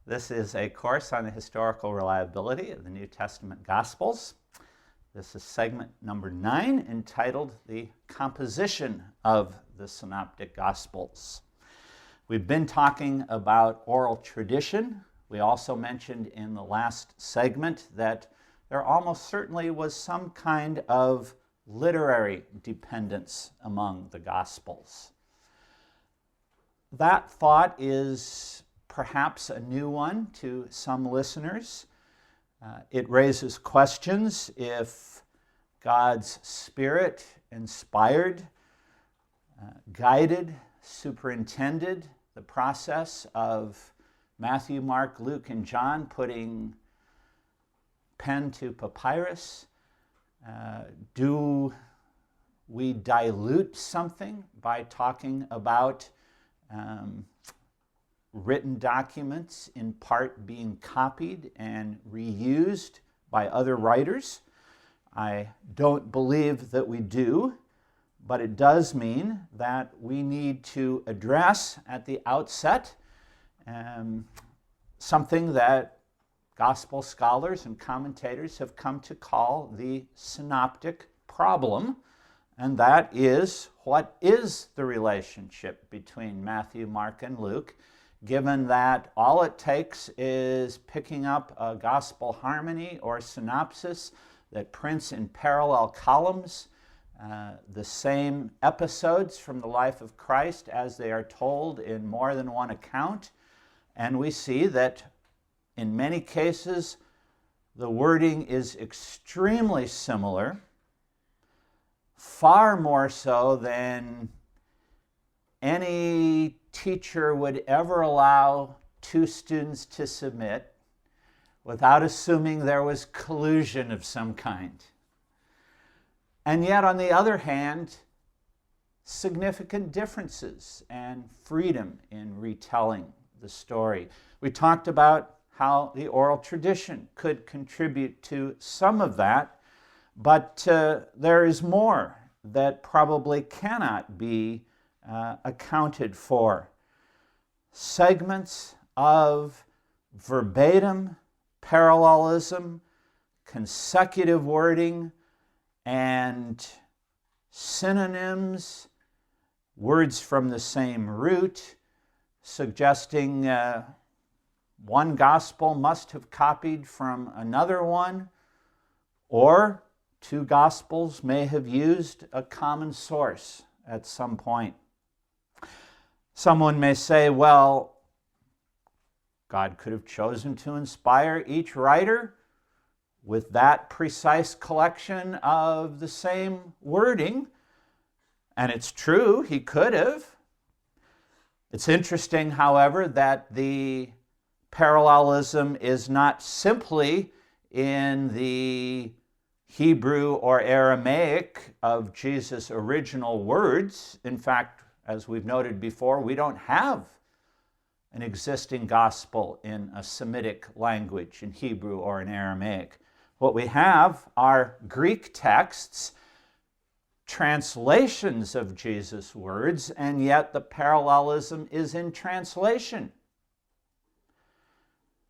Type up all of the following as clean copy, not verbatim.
This is a course on the historical reliability of the New Testament Gospels. This is segment number 9, entitled The Composition of the Synoptic Gospels. We've been talking about oral tradition. We also mentioned in the last segment that there almost certainly was some kind of literary dependence among the Gospels. That thought is perhaps a new one to some listeners. It raises questions if God's Spirit inspired, guided, superintended the process of Matthew, Mark, Luke, and John putting pen to papyrus. Do we dilute something by talking about written documents in part being copied and reused by other writers? I don't believe that we do, but it does mean that we need to address at the outset something that gospel scholars and commentators have come to call the Synoptic Problem, and that is, what is the relationship between Matthew, Mark, and Luke, given that all it takes is picking up a gospel harmony or synopsis that prints in parallel columns the same episodes from the life of Christ as they are told in more than one account, and we see that in many cases the wording is extremely similar, far more so than any teacher would ever allow two students to submit without assuming there was collusion of some kind. And yet, on the other hand, significant differences and freedom in retelling the story. We talked about how the oral tradition could contribute to some of that, but there is more that probably cannot be accounted for. Segments of verbatim parallelism, consecutive wording, and synonyms, words from the same root, suggesting one gospel must have copied from another one, or two gospels may have used a common source at some point. Someone may say, well, God could have chosen to inspire each writer with that precise collection of the same wording, and it's true, he could have. It's interesting, however, that the parallelism is not simply in the Hebrew or Aramaic of Jesus' original words. In fact, as we've noted before, we don't have an existing gospel in a Semitic language, in Hebrew or in Aramaic. What we have are Greek texts, translations of Jesus' words, and yet the parallelism is in translation.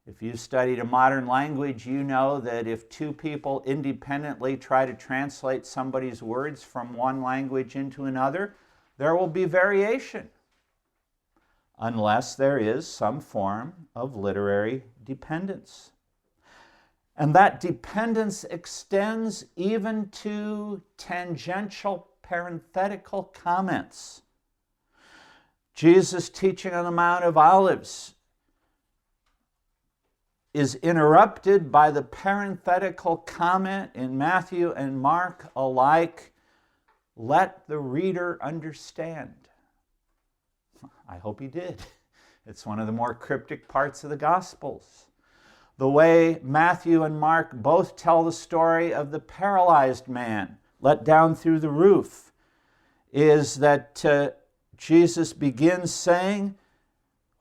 If you've studied a modern language, you know that if two people independently try to translate somebody's words from one language into another, there will be variation, unless there is some form of literary dependence. And that dependence extends even to tangential parenthetical comments. Jesus' teaching on the Mount of Olives is interrupted by the parenthetical comment in Matthew and Mark alike, "Let the reader understand." I hope he did. It's one of the more cryptic parts of the Gospels. The way Matthew and Mark both tell the story of the paralyzed man let down through the roof is that Jesus begins saying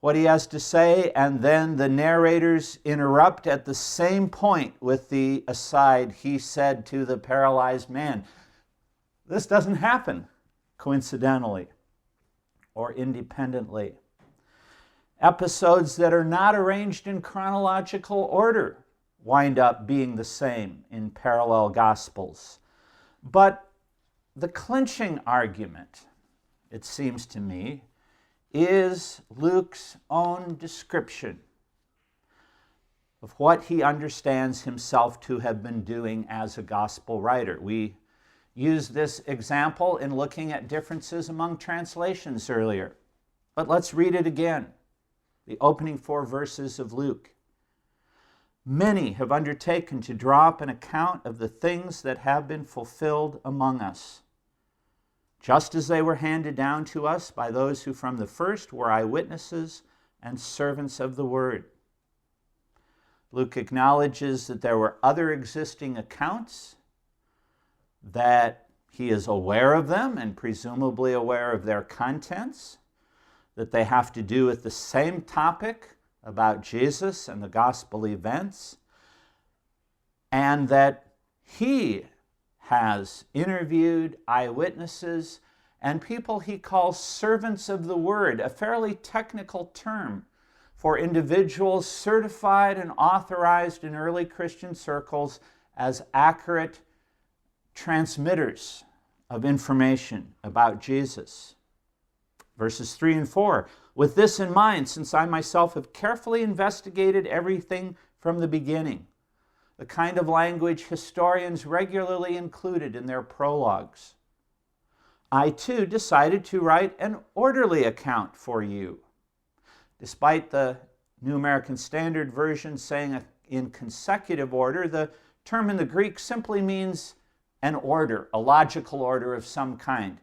what he has to say, and then the narrators interrupt at the same point with the aside, "He said to the paralyzed man." This doesn't happen coincidentally or independently. Episodes that are not arranged in chronological order wind up being the same in parallel Gospels. But the clinching argument, it seems to me, is Luke's own description of what he understands himself to have been doing as a gospel writer. We used this example in looking at differences among translations earlier, but let's read it again. The opening 4 verses of Luke. Many have undertaken to draw up an account of the things that have been fulfilled among us, just as they were handed down to us by those who from the first were eyewitnesses and servants of the word. Luke acknowledges that there were other existing accounts, that he is aware of them and presumably aware of their contents, that they have to do with the same topic about Jesus and the gospel events, and that he has interviewed eyewitnesses and people he calls servants of the word, a fairly technical term for individuals certified and authorized in early Christian circles as accurate transmitters of information about Jesus. Verses 3 and 4, with this in mind, since I myself have carefully investigated everything from the beginning, the kind of language historians regularly included in their prologues, I too decided to write an orderly account for you. Despite the New American Standard Version saying in consecutive order, the term in the Greek simply means an order, a logical order of some kind.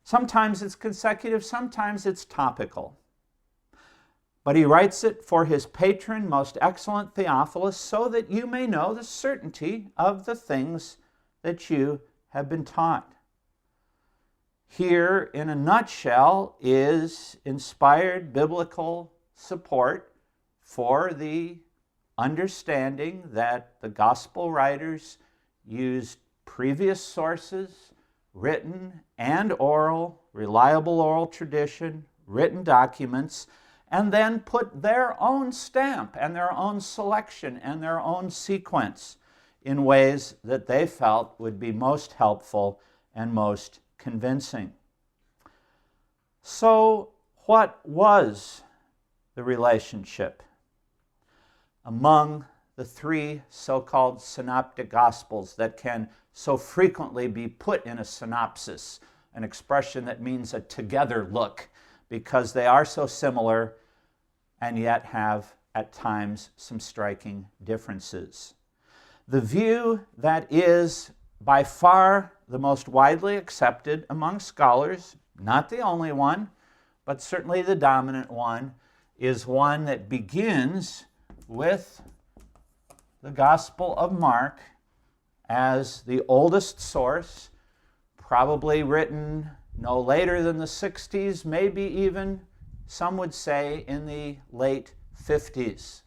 Sometimes it's consecutive, sometimes it's topical. But he writes it for his patron, most excellent Theophilus, so that you may know the certainty of the things that you have been taught. Here, in a nutshell, is inspired biblical support for the understanding that the gospel writers used previous sources, written and oral, reliable oral tradition, written documents, and then put their own stamp and their own selection and their own sequence in ways that they felt would be most helpful and most convincing. So, what was the relationship among the 3 so-called Synoptic Gospels that can so frequently be put in a synopsis, an expression that means a together look, because they are so similar and yet have at times some striking differences? The view that is by far the most widely accepted among scholars, not the only one, but certainly the dominant one, is one that begins with the Gospel of Mark as the oldest source, probably written no later than the 60s, maybe even, some would say, in the late 50s.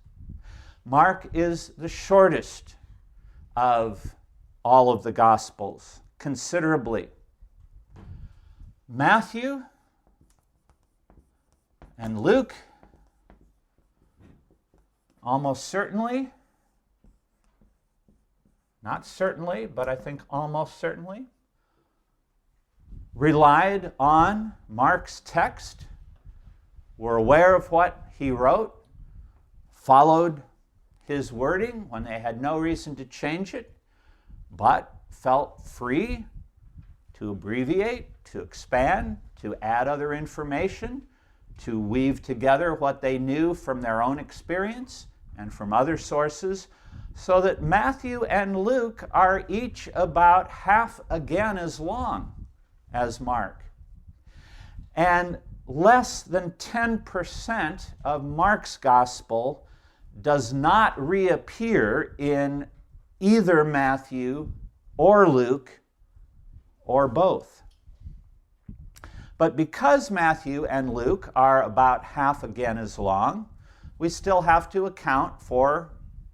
Mark is the shortest of all of the Gospels, considerably. Matthew and Luke, almost certainly, not certainly, but I think almost certainly, relied on Mark's text, were aware of what he wrote, followed his wording when they had no reason to change it, but felt free to abbreviate, to expand, to add other information, to weave together what they knew from their own experience and from other sources, so that Matthew and Luke are each about half again as long as Mark. And less than 10% of Mark's gospel does not reappear in either Matthew or Luke or both. But because Matthew and Luke are about half again as long, we still have to account for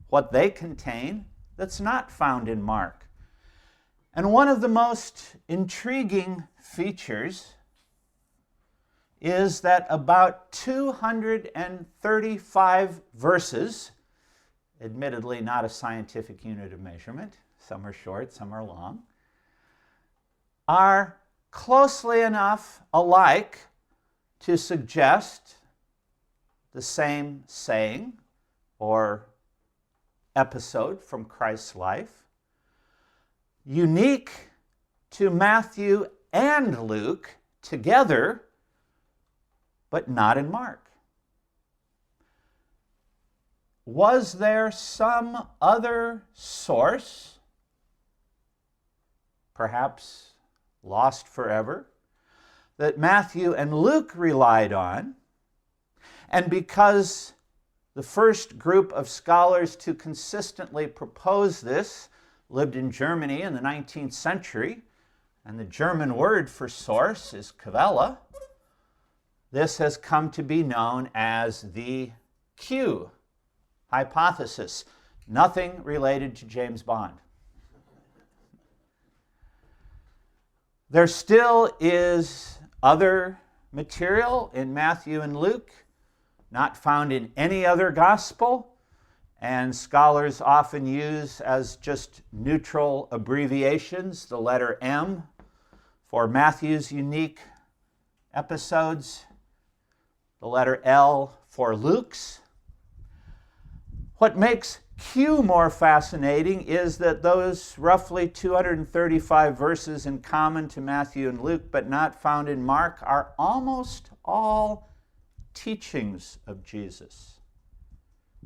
what they contain that's not found in Mark. And one of the most intriguing features is that about 235 verses, admittedly not a scientific unit of measurement, some are short, some are long, are closely enough alike to suggest the same saying or episode from Christ's life, unique to Matthew and Luke together, but not in Mark. Was there some other source, perhaps lost forever, that Matthew and Luke relied on? And because the first group of scholars to consistently propose this lived in Germany in the 19th century, and the German word for source is Cavella, this has come to be known as the Q hypothesis. Nothing related to James Bond. There still is other material in Matthew and Luke, not found in any other gospel, and scholars often use as just neutral abbreviations the letter M for Matthew's unique episodes, the letter L for Luke's. What makes Q more fascinating is that those roughly 235 verses in common to Matthew and Luke, but not found in Mark, are almost all teachings of Jesus.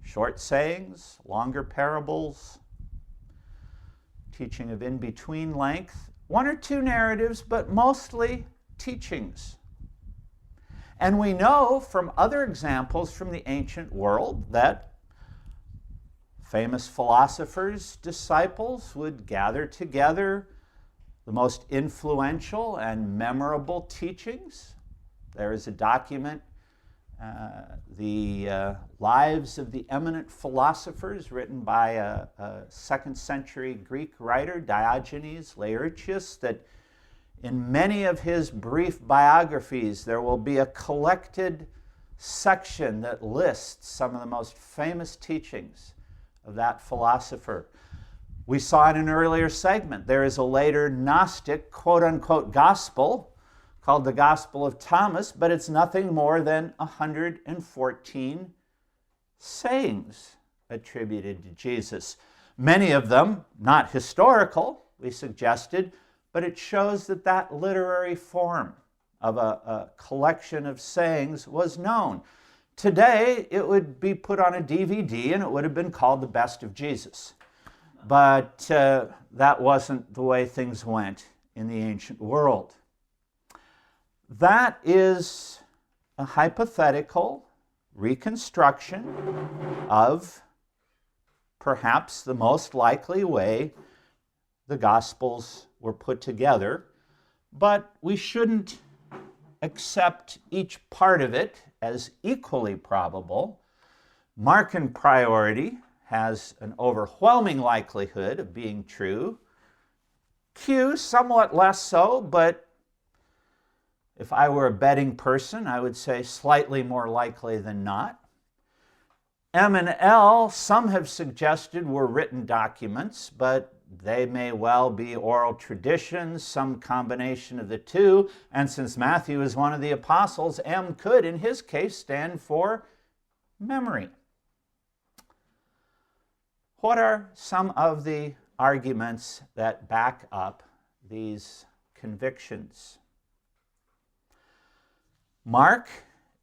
Short sayings, longer parables, teaching of in-between length, one or two narratives, but mostly teachings. And we know from other examples from the ancient world that famous philosophers' disciples would gather together the most influential and memorable teachings. There is a document, the Lives of the Eminent Philosophers, written by a 2nd century Greek writer, Diogenes Laertius, that in many of his brief biographies there will be a collected section that lists some of the most famous teachings of that philosopher. We saw in an earlier segment, there is a later Gnostic, quote-unquote, gospel called the Gospel of Thomas, but it's nothing more than 114 sayings attributed to Jesus. Many of them not historical, we suggested, but it shows that that literary form of a collection of sayings was known. Today, it would be put on a DVD and it would have been called The Best of Jesus. But that wasn't the way things went in the ancient world. That is a hypothetical reconstruction of perhaps the most likely way the Gospels were put together, but we shouldn't accept each part of it as equally probable. Markan priority has an overwhelming likelihood of being true. Q, somewhat less so, but if I were a betting person, I would say slightly more likely than not. M and L, some have suggested were written documents, but they may well be oral traditions, some combination of the two. And since Matthew is one of the apostles, M could, in his case, stand for memory. What are some of the arguments that back up these convictions? Mark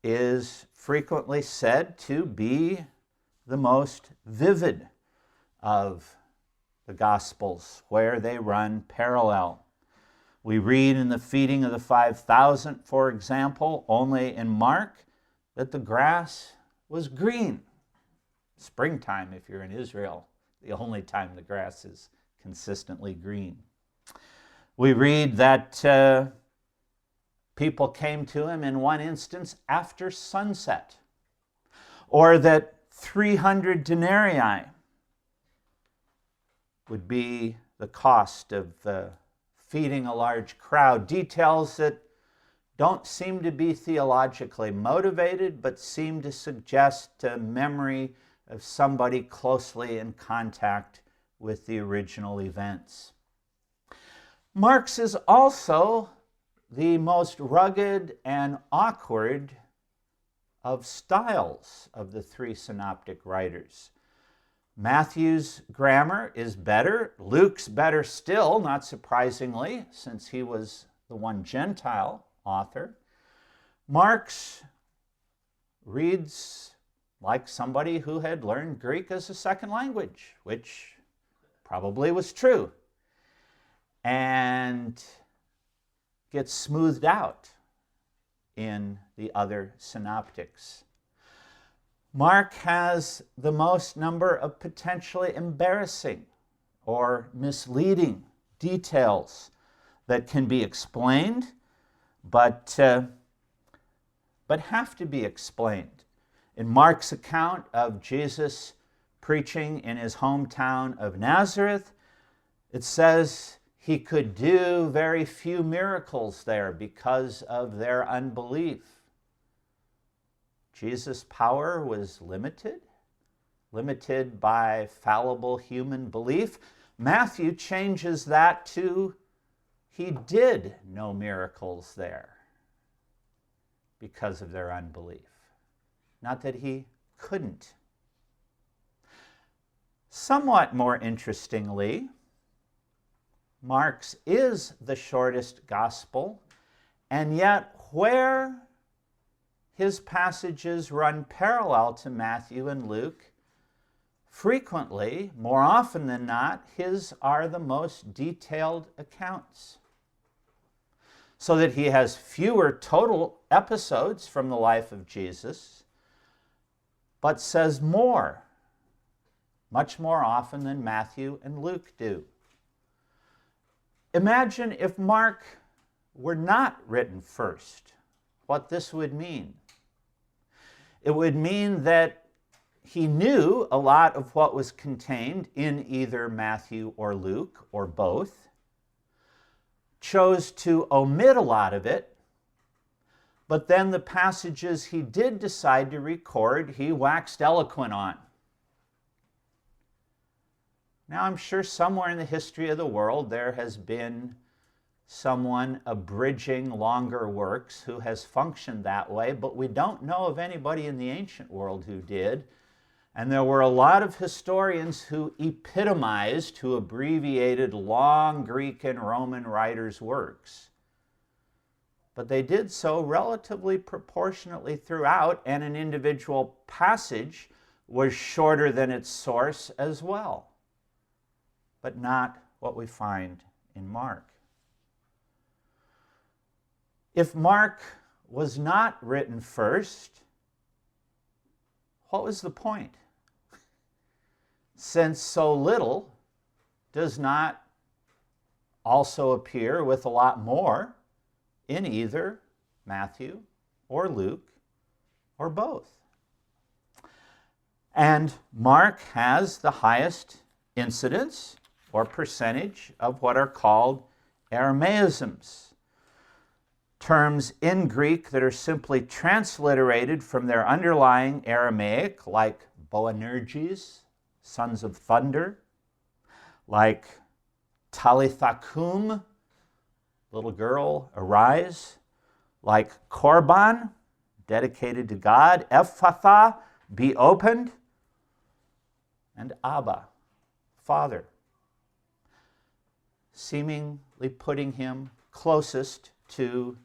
is frequently said to be the most vivid of the Gospels, where they run parallel. We read in the feeding of the 5,000, for example, only in Mark, that the grass was green. Springtime, if you're in Israel, the only time the grass is consistently green. We read that people came to him in one instance after sunset, or that 300 denarii would be the cost of feeding a large crowd. Details that don't seem to be theologically motivated, but seem to suggest a memory of somebody closely in contact with the original events. Mark's is also the most rugged and awkward of styles of the three synoptic writers. Matthew's grammar is better. Luke's better still, not surprisingly, since he was the one Gentile author. Mark's reads like somebody who had learned Greek as a second language, which probably was true, and gets smoothed out in the other synoptics. Mark has the most number of potentially embarrassing or misleading details that can be explained, but have to be explained. In Mark's account of Jesus preaching in his hometown of Nazareth, it says he could do very few miracles there because of their unbelief. Jesus' power was limited by fallible human belief. Matthew changes that to he did no miracles there because of their unbelief. Not that he couldn't. Somewhat more interestingly, Mark's is the shortest gospel, and yet where his passages run parallel to Matthew and Luke, frequently, more often than not, his are the most detailed accounts. So that he has fewer total episodes from the life of Jesus, but says more, much more often than Matthew and Luke do. Imagine if Mark were not written first, what this would mean. It would mean that he knew a lot of what was contained in either Matthew or Luke, or both, chose to omit a lot of it, but then the passages he did decide to record, he waxed eloquent on. Now, I'm sure somewhere in the history of the world there has been someone abridging longer works who has functioned that way, but we don't know of anybody in the ancient world who did. And there were a lot of historians who epitomized, who abbreviated long Greek and Roman writers' works. But they did so relatively proportionately throughout, and an individual passage was shorter than its source as well, but not what we find in Mark. If Mark was not written first, what was the point? Since so little does not also appear with a lot more in either Matthew or Luke or both. And Mark has the highest incidence or percentage of what are called Aramaisms, terms in Greek that are simply transliterated from their underlying Aramaic, like Boanerges, sons of thunder, like Talithakum, little girl, arise, like Korban, dedicated to God, Ephatha, be opened, and Abba, Father, seemingly putting him closest to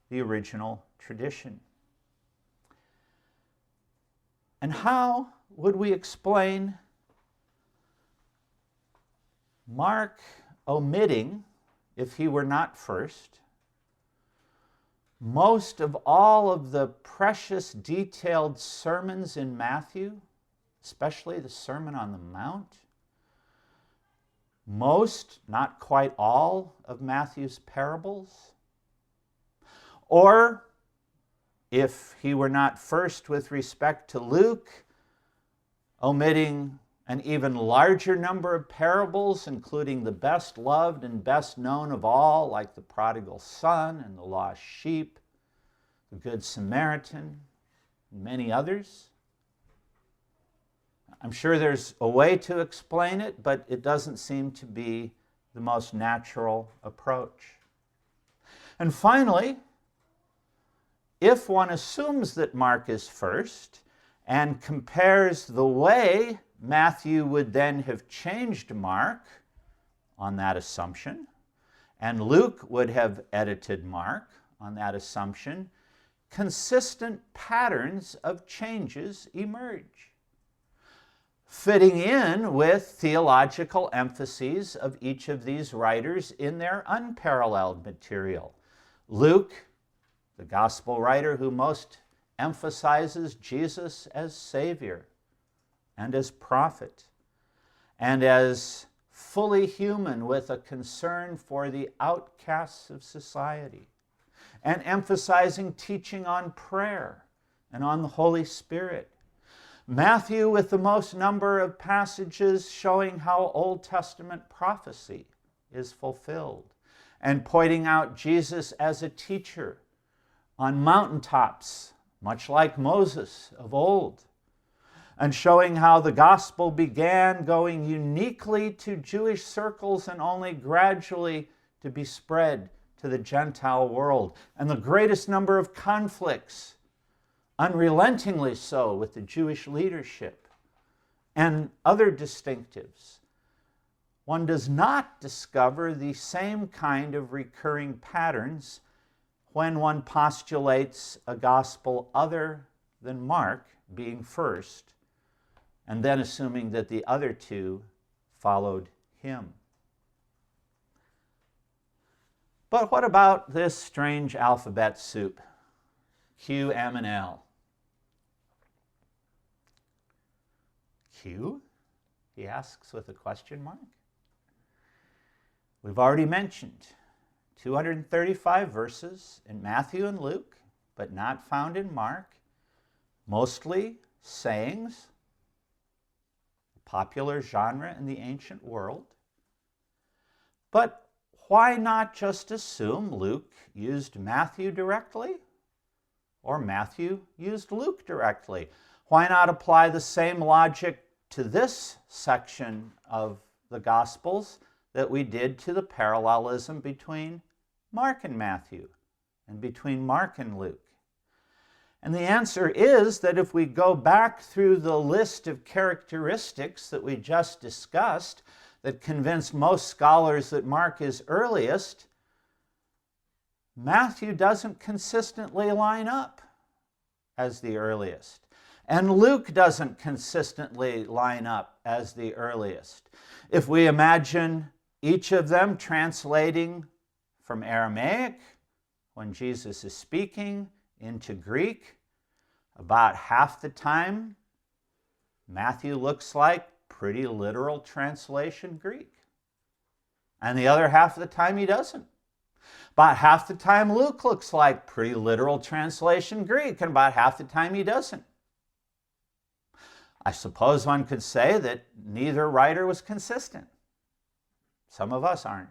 the original tradition. And how would we explain Mark omitting, if he were not first, most of all of the precious detailed sermons in Matthew, especially the Sermon on the Mount, most, not quite all, of Matthew's parables? Or, if he were not first with respect to Luke, omitting an even larger number of parables, including the best loved and best known of all, like the prodigal son and the lost sheep, the Good Samaritan, and many others. I'm sure there's a way to explain it, but it doesn't seem to be the most natural approach. And finally, if one assumes that Mark is first and compares the way Matthew would then have changed Mark on that assumption, and Luke would have edited Mark on that assumption, consistent patterns of changes emerge, fitting in with theological emphases of each of these writers in their unparalleled material. Luke, the gospel writer who most emphasizes Jesus as Savior and as prophet, and as fully human with a concern for the outcasts of society, and emphasizing teaching on prayer and on the Holy Spirit. Matthew with the most number of passages showing how Old Testament prophecy is fulfilled, and pointing out Jesus as a teacher on mountaintops, much like Moses of old, and showing how the gospel began going uniquely to Jewish circles and only gradually to be spread to the Gentile world, and the greatest number of conflicts, unrelentingly so, with the Jewish leadership, and other distinctives. One does not discover the same kind of recurring patterns when one postulates a gospel other than Mark being first, and then assuming that the other two followed him. But what about this strange alphabet soup? Q, M, and L. Q? He asks with a question mark. We've already mentioned 235 verses in Matthew and Luke, but not found in Mark. Mostly sayings, a popular genre in the ancient world. But why not just assume Luke used Matthew directly, or Matthew used Luke directly? Why not apply the same logic to this section of the Gospels that we did to the parallelism between Mark and Matthew, and between Mark and Luke? And the answer is that if we go back through the list of characteristics that we just discussed that convince most scholars that Mark is earliest, Matthew doesn't consistently line up as the earliest. And Luke doesn't consistently line up as the earliest. If we imagine each of them translating from Aramaic when Jesus is speaking into Greek, about half the time Matthew looks like pretty literal translation Greek. And the other half of the time he doesn't. About half the time Luke looks like pretty literal translation Greek, and about half the time he doesn't. I suppose one could say that neither writer was consistent. Some of us aren't.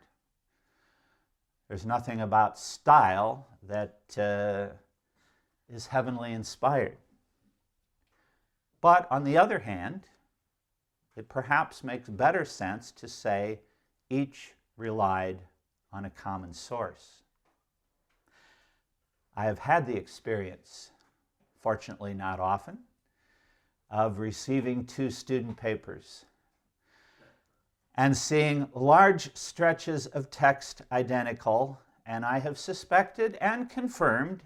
There's nothing about style that is heavenly inspired. But on the other hand, it perhaps makes better sense to say each relied on a common source. I have had the experience, fortunately not often, of receiving 2 student papers and seeing large stretches of text identical, and I have suspected and confirmed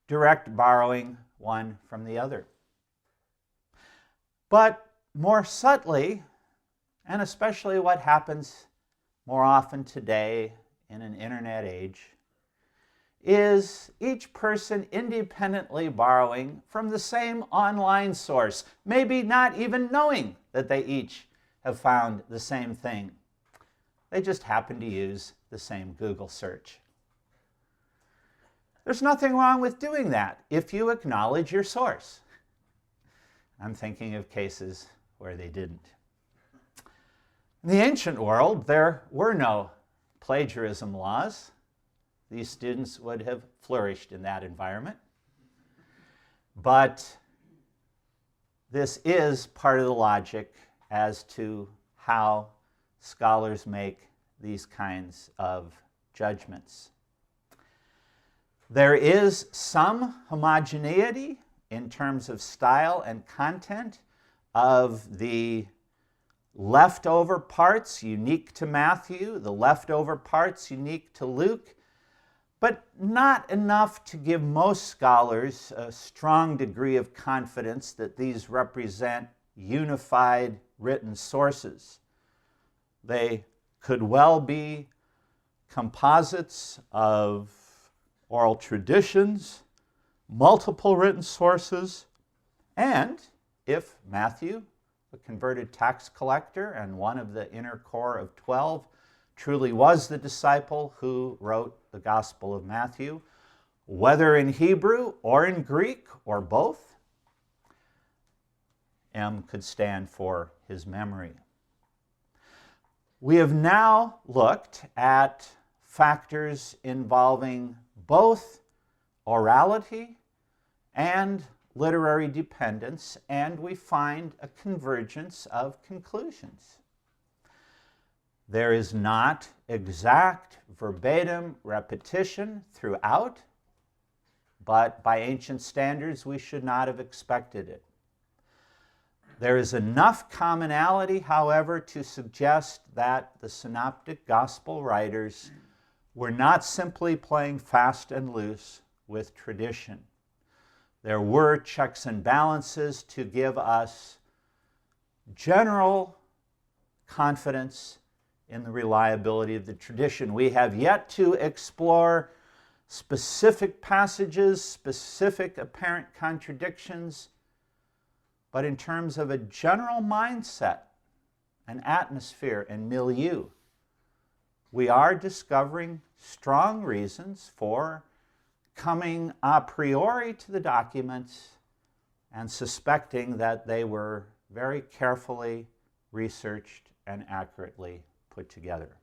direct borrowing one from the other. But more subtly, and especially what happens more often today in an internet age, is each person independently borrowing from the same online source, maybe not even knowing that they each have found the same thing. They just happen to use the same Google search. There's nothing wrong with doing that if you acknowledge your source. I'm thinking of cases where they didn't. In the ancient world, there were no plagiarism laws. these students would have flourished in that environment. But this is part of the logic as to how scholars make these kinds of judgments. There is some homogeneity in terms of style and content of the leftover parts unique to Matthew, the leftover parts unique to Luke, but not enough to give most scholars a strong degree of confidence that these represent unified written sources. They could well be composites of oral traditions, multiple written sources, and if Matthew, a converted tax collector and one of the inner core of 12, truly was the disciple who wrote the Gospel of Matthew, whether in Hebrew or in Greek or both, M could stand for his memory. We have now looked at factors involving both orality and literary dependence, and we find a convergence of conclusions. There is not exact verbatim repetition throughout, but by ancient standards, we should not have expected it. There is enough commonality, however, to suggest that the Synoptic Gospel writers were not simply playing fast and loose with tradition. There were checks and balances to give us general confidence in the reliability of the tradition. We have yet to explore specific passages, specific apparent contradictions, but in terms of a general mindset, an atmosphere, and milieu, we are discovering strong reasons for coming a priori to the documents and suspecting that they were very carefully researched and accurately put together.